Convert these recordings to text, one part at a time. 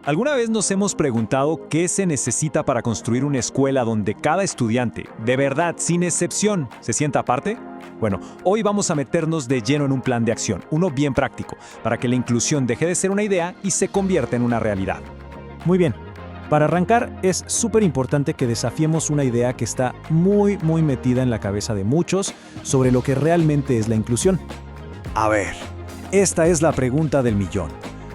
¿Alguna vez nos hemos preguntado qué se necesita para construir una escuela donde cada estudiante, de verdad, sin excepción, se sienta aparte? Bueno, hoy vamos a meternos de lleno en un plan de acción, uno bien práctico, para que la inclusión deje de ser una idea y se convierta en una realidad. Muy bien. Para arrancar, es súper importante que desafiemos una idea que está muy metida en la cabeza de muchos sobre lo que realmente es la inclusión. A ver, esta es la pregunta del millón,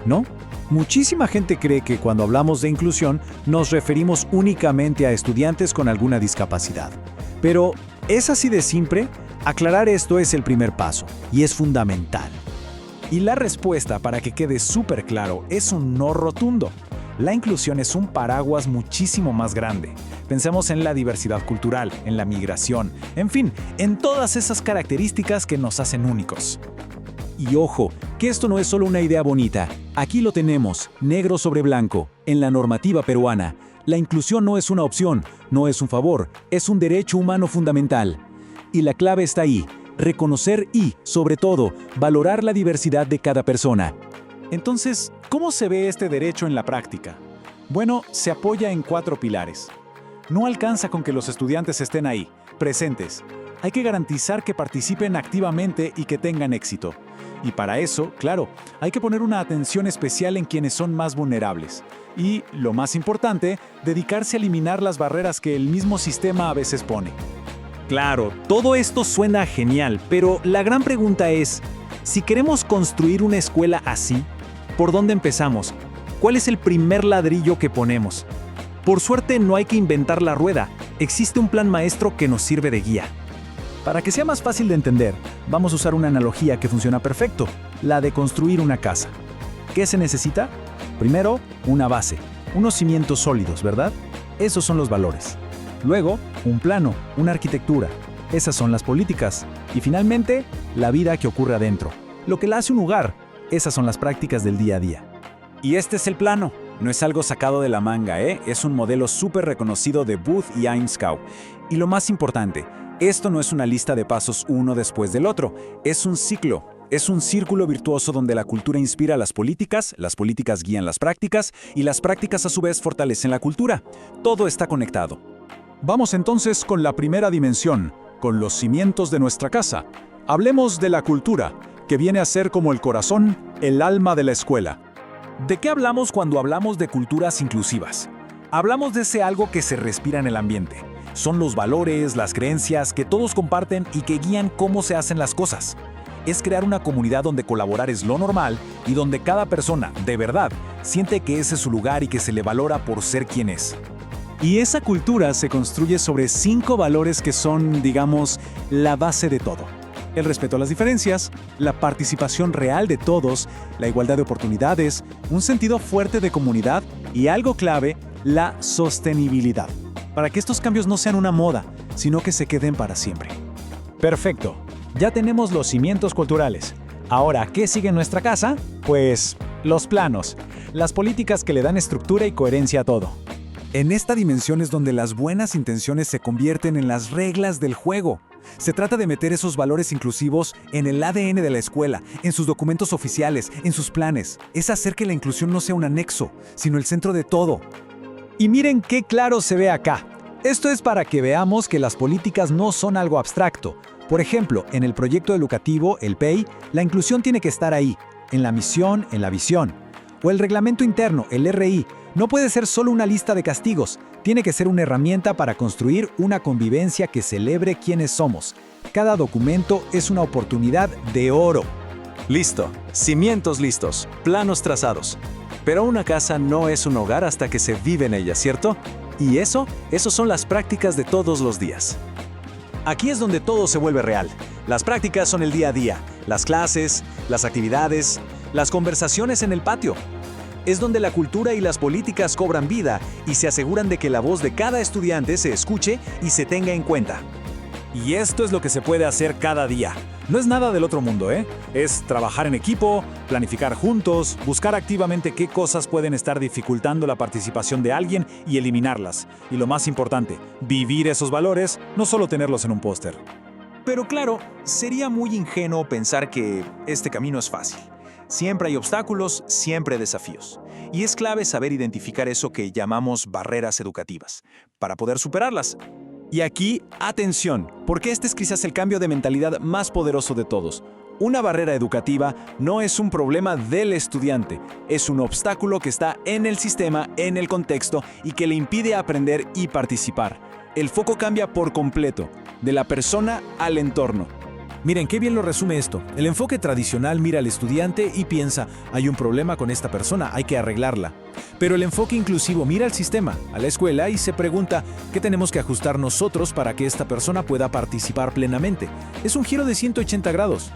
¿no? Muchísima gente cree que cuando hablamos de inclusión nos referimos únicamente a estudiantes con alguna discapacidad. Pero, ¿es así de simple? Aclarar esto es el primer paso, y es fundamental. Y la respuesta, para que quede súper claro, es un no rotundo. La inclusión es un paraguas muchísimo más grande. Pensemos en la diversidad cultural, en la migración, en fin, en todas esas características que nos hacen únicos. Y ojo, que esto no es solo una idea bonita. Aquí lo tenemos, negro sobre blanco, en la normativa peruana. La inclusión no es una opción, no es un favor, es un derecho humano fundamental. Y la clave está ahí, reconocer y, sobre todo, valorar la diversidad de cada persona. Entonces, ¿cómo se ve este derecho en la práctica? Bueno, se apoya en 4 pilares. No alcanza con que los estudiantes estén ahí, presentes. Hay que garantizar que participen activamente y que tengan éxito. Y para eso, claro, hay que poner una atención especial en quienes son más vulnerables. Y, lo más importante, dedicarse a eliminar las barreras que el mismo sistema a veces pone. Claro, todo esto suena genial, pero la gran pregunta es, si queremos construir una escuela así, ¿por dónde empezamos? ¿Cuál es el primer ladrillo que ponemos? Por suerte no hay que inventar la rueda, existe un plan maestro que nos sirve de guía. Para que sea más fácil de entender, vamos a usar una analogía que funciona perfecto, la de construir una casa. ¿Qué se necesita? Primero, una base, unos cimientos sólidos, ¿verdad? Esos son los valores. Luego, un plano, una arquitectura. Esas son las políticas. Y finalmente, la vida que ocurre adentro. Lo que la hace un lugar. Esas son las prácticas del día a día. Y este es el plano. No es algo sacado de la manga, ¿eh? Es un modelo súper reconocido de Booth y Ainscow. Y lo más importante, esto no es una lista de pasos uno después del otro. Es un ciclo. Es un círculo virtuoso donde la cultura inspira las políticas guían las prácticas y las prácticas a su vez fortalecen la cultura. Todo está conectado. Vamos entonces con la primera dimensión, con los cimientos de nuestra casa. Hablemos de la cultura, que viene a ser como el corazón, el alma de la escuela. ¿De qué hablamos cuando hablamos de culturas inclusivas? Hablamos de ese algo que se respira en el ambiente. Son los valores, las creencias que todos comparten y que guían cómo se hacen las cosas. Es crear una comunidad donde colaborar es lo normal y donde cada persona, de verdad, siente que ese es su lugar y que se le valora por ser quien es. Y esa cultura se construye sobre 5 valores que son, digamos, la base de todo. El respeto a las diferencias, la participación real de todos, la igualdad de oportunidades, un sentido fuerte de comunidad y algo clave, la sostenibilidad. Para que estos cambios no sean una moda, sino que se queden para siempre. Perfecto. Ya tenemos los cimientos culturales. Ahora, ¿qué sigue en nuestra casa? Pues, los planos. Las políticas que le dan estructura y coherencia a todo. En esta dimensión es donde las buenas intenciones se convierten en las reglas del juego. Se trata de meter esos valores inclusivos en el ADN de la escuela, en sus documentos oficiales, en sus planes. Es hacer que la inclusión no sea un anexo, sino el centro de todo. Y miren qué claro se ve acá. Esto es para que veamos que las políticas no son algo abstracto. Por ejemplo, en el proyecto educativo, el PEI, la inclusión tiene que estar ahí, en la misión, en la visión. O el reglamento interno, el RI, no puede ser solo una lista de castigos, tiene que ser una herramienta para construir una convivencia que celebre quiénes somos. Cada documento es una oportunidad de oro. Listo, cimientos listos, planos trazados. Pero una casa no es un hogar hasta que se vive en ella, ¿cierto? Y eso son las prácticas de todos los días. Aquí es donde todo se vuelve real. Las prácticas son el día a día, las clases, las actividades, las conversaciones en el patio. Es donde la cultura y las políticas cobran vida y se aseguran de que la voz de cada estudiante se escuche y se tenga en cuenta. Y esto es lo que se puede hacer cada día. No es nada del otro mundo, ¿eh? Es trabajar en equipo, planificar juntos, buscar activamente qué cosas pueden estar dificultando la participación de alguien y eliminarlas. Y lo más importante, vivir esos valores, no solo tenerlos en un póster. Pero claro, sería muy ingenuo pensar que este camino es fácil. Siempre hay obstáculos, siempre desafíos. Y es clave saber identificar eso que llamamos barreras educativas, para poder superarlas. Y aquí, atención, porque este es quizás el cambio de mentalidad más poderoso de todos. Una barrera educativa no es un problema del estudiante, es un obstáculo que está en el sistema, en el contexto y que le impide aprender y participar. El foco cambia por completo, de la persona al entorno. Miren, qué bien lo resume esto. El enfoque tradicional mira al estudiante y piensa, hay un problema con esta persona, hay que arreglarla. Pero el enfoque inclusivo mira al sistema, a la escuela y se pregunta, ¿qué tenemos que ajustar nosotros para que esta persona pueda participar plenamente? Es un giro de 180 grados.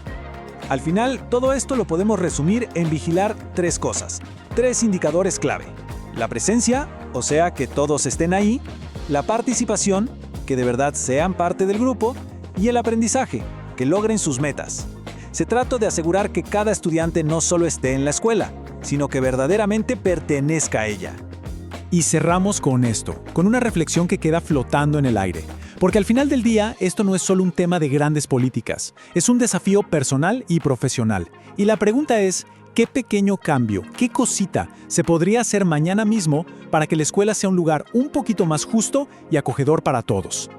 Al final, todo esto lo podemos resumir en vigilar 3 cosas, 3 indicadores clave. La presencia, o sea, que todos estén ahí, la participación, que de verdad sean parte del grupo, y el aprendizaje, que logren sus metas. Se trata de asegurar que cada estudiante no solo esté en la escuela, sino que verdaderamente pertenezca a ella. Y cerramos con esto, con una reflexión que queda flotando en el aire. Porque al final del día, esto no es solo un tema de grandes políticas, es un desafío personal y profesional. Y la pregunta es, ¿qué pequeño cambio, qué cosita se podría hacer mañana mismo para que la escuela sea un lugar un poquito más justo y acogedor para todos?